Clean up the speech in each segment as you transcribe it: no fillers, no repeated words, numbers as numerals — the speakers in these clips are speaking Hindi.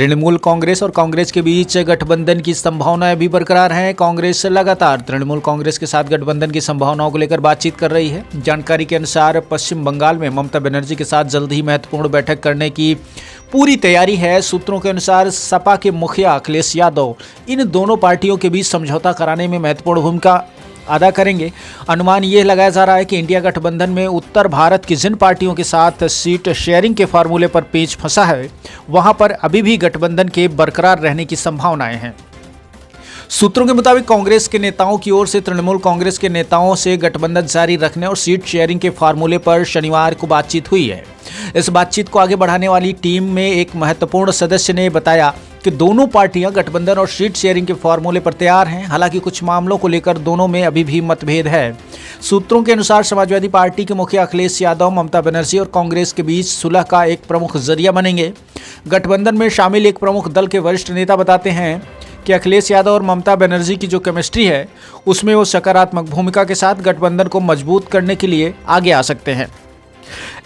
तृणमूल कांग्रेस और कांग्रेस के बीच गठबंधन की संभावनाएं भी बरकरार हैं। कांग्रेस लगातार तृणमूल कांग्रेस के साथ गठबंधन की संभावनाओं को लेकर बातचीत कर रही है। जानकारी के अनुसार पश्चिम बंगाल में ममता बनर्जी के साथ जल्द ही महत्वपूर्ण बैठक करने की पूरी तैयारी है। सूत्रों के अनुसार सपा के मुखिया अखिलेश यादव इन दोनों पार्टियों के बीच समझौता कराने में महत्वपूर्ण भूमिका अदा करेंगे। अनुमान यह लगाया जा रहा है कि इंडिया गठबंधन में उत्तर भारत की जिन पार्टियों के साथ सीट शेयरिंग के फार्मूले पर पेच फंसा है, वहां पर अभी भी गठबंधन के बरकरार रहने की संभावनाएं हैं। सूत्रों के मुताबिक कांग्रेस के नेताओं की ओर से तृणमूल कांग्रेस के नेताओं से गठबंधन जारी रखने और सीट शेयरिंग के फार्मूले पर शनिवार को बातचीत हुई है। इस बातचीत को आगे बढ़ाने वाली टीम में एक महत्वपूर्ण सदस्य ने बताया कि दोनों पार्टियां गठबंधन और सीट शेयरिंग के फार्मूले पर तैयार हैं। हालांकि कुछ मामलों को लेकर दोनों में अभी भी मतभेद है। सूत्रों के अनुसार समाजवादी पार्टी के मुखिया अखिलेश यादव ममता बनर्जी और कांग्रेस के बीच सुलह का एक प्रमुख जरिया बनेंगे। गठबंधन में शामिल एक प्रमुख दल के वरिष्ठ नेता बताते हैं कि अखिलेश यादव और ममता बनर्जी की जो केमिस्ट्री है, उसमें वो सकारात्मक भूमिका के साथ गठबंधन को मजबूत करने के लिए आगे आ सकते हैं।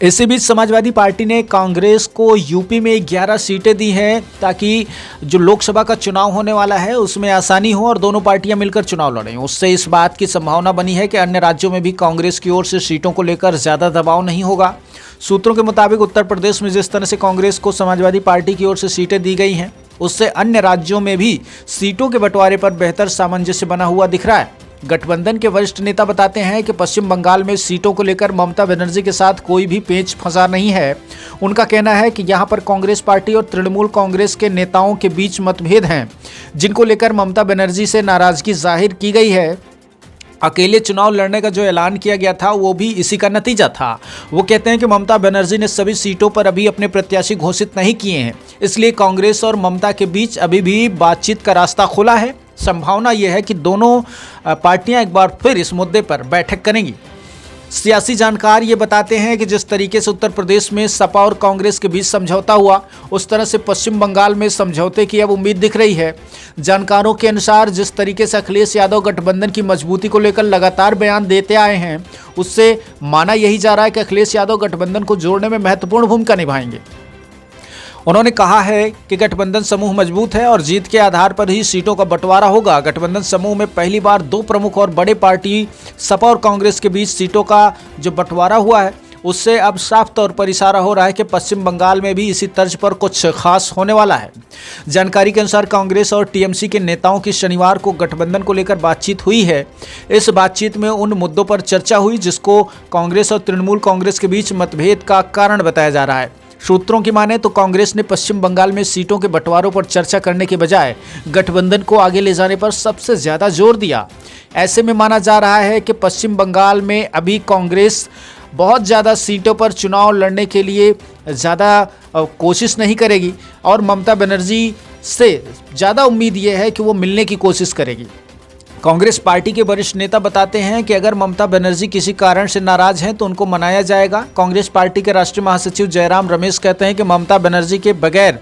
इसी बीच समाजवादी पार्टी ने कांग्रेस को यूपी में 11 सीटें दी हैं ताकि जो लोकसभा का चुनाव होने वाला है उसमें आसानी हो और दोनों पार्टियां मिलकर चुनाव लड़ें। उससे इस बात की संभावना बनी है कि अन्य राज्यों में भी कांग्रेस की ओर से सीटों को लेकर ज़्यादा दबाव नहीं होगा। सूत्रों के मुताबिक उत्तर प्रदेश में जिस तरह से कांग्रेस को समाजवादी पार्टी की ओर से सीटें दी गई हैं, उससे अन्य राज्यों में भी सीटों के बंटवारे पर बेहतर सामंजस्य बना हुआ दिख रहा है। गठबंधन के वरिष्ठ नेता बताते हैं कि पश्चिम बंगाल में सीटों को लेकर ममता बनर्जी के साथ कोई भी पेच फंसा नहीं है। उनका कहना है कि यहां पर कांग्रेस पार्टी और तृणमूल कांग्रेस के नेताओं के बीच मतभेद हैं, जिनको लेकर ममता बनर्जी से नाराजगी जाहिर की गई है। अकेले चुनाव लड़ने का जो ऐलान किया गया था वो भी इसी का नतीजा था। वो कहते हैं कि ममता बनर्जी ने सभी सीटों पर अभी अपने प्रत्याशी घोषित नहीं किए हैं, इसलिए कांग्रेस और ममता के बीच अभी भी बातचीत का रास्ता खुला है। संभावना यह है कि दोनों पार्टियां एक बार फिर इस मुद्दे पर बैठक करेंगी। सियासी जानकार ये बताते हैं कि जिस तरीके से उत्तर प्रदेश में सपा और कांग्रेस के बीच समझौता हुआ, उस तरह से पश्चिम बंगाल में समझौते की अब उम्मीद दिख रही है। जानकारों के अनुसार जिस तरीके से अखिलेश यादव गठबंधन की मजबूती को लेकर लगातार बयान देते आए हैं, उससे माना यही जा रहा है कि अखिलेश यादव गठबंधन को जोड़ने में महत्वपूर्ण भूमिका निभाएंगे। उन्होंने कहा है कि गठबंधन समूह मजबूत है और जीत के आधार पर ही सीटों का बंटवारा होगा। गठबंधन समूह में पहली बार दो प्रमुख और बड़े पार्टी सपा और कांग्रेस के बीच सीटों का जो बंटवारा हुआ है, उससे अब साफ तौर पर इशारा हो रहा है कि पश्चिम बंगाल में भी इसी तर्ज पर कुछ खास होने वाला है। जानकारी के अनुसार कांग्रेस और टीएमसी के नेताओं की शनिवार को गठबंधन को लेकर बातचीत हुई है। इस बातचीत में उन मुद्दों पर चर्चा हुई जिसको कांग्रेस और तृणमूल कांग्रेस के बीच मतभेद का कारण बताया जा रहा है। सूत्रों की माने तो कांग्रेस ने पश्चिम बंगाल में सीटों के बंटवारों पर चर्चा करने के बजाय गठबंधन को आगे ले जाने पर सबसे ज़्यादा जोर दिया। ऐसे में माना जा रहा है कि पश्चिम बंगाल में अभी कांग्रेस बहुत ज़्यादा सीटों पर चुनाव लड़ने के लिए ज़्यादा कोशिश नहीं करेगी और ममता बनर्जी से ज़्यादा उम्मीद ये है कि वो मिलने की कोशिश करेगी। कांग्रेस पार्टी के वरिष्ठ नेता बताते हैं कि अगर ममता बनर्जी किसी कारण से नाराज हैं तो उनको मनाया जाएगा। कांग्रेस पार्टी के राष्ट्रीय महासचिव जयराम रमेश कहते हैं कि ममता बनर्जी के बगैर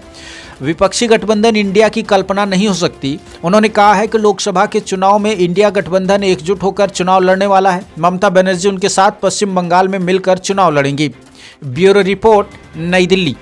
विपक्षी गठबंधन इंडिया की कल्पना नहीं हो सकती। उन्होंने कहा है कि लोकसभा के चुनाव में इंडिया गठबंधन एकजुट होकर चुनाव लड़ने वाला है। ममता बनर्जी उनके साथ पश्चिम बंगाल में मिलकर चुनाव लड़ेंगी। ब्यूरो रिपोर्ट, नई दिल्ली।